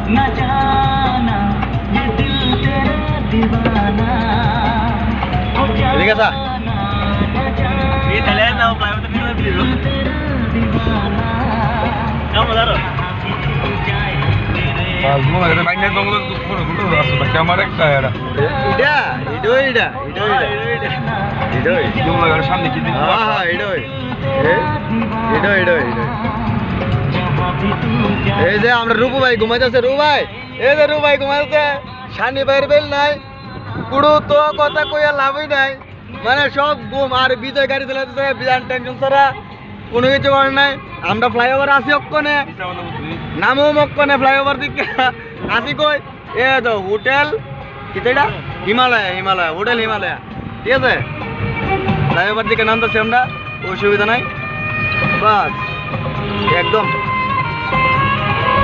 न जाना ये दिल तेरा दीवाना हो जाना न जाना ये चले ना फ्लाईओवर तो नहीं लगी लो क्या मजा रो Palmo ada banyak donglo kudu rasu baca marek kaya ada. Ido. Jumlah orang samne kiti. Ido. এই যে আমরা রূপু ভাই ঘুমাইতেছে রূপু ভাই এই যে রূপু ভাই ঘুমাইতেছে শানি বাইরে বেল নাই পুরো তো কথা কইয়া লাভই নাই মানে সব ঘুম আর বিজয় গাড়ি চালাতেছে বিজান টেনশন ছাড়া কোনো কিছু করে নাই আমরা ফ্লাইওভার আসি অক্ষণে নামও অক্ষণে ফ্লাইওভার দিকে আসি কই এ তো হোটেল কিতেটা হিমালয় হোটেল হিমালয় ঠিক আছে ফ্লাইওভার দিকে নামতেছি আমরা অসুবিধা নাই বাস একদম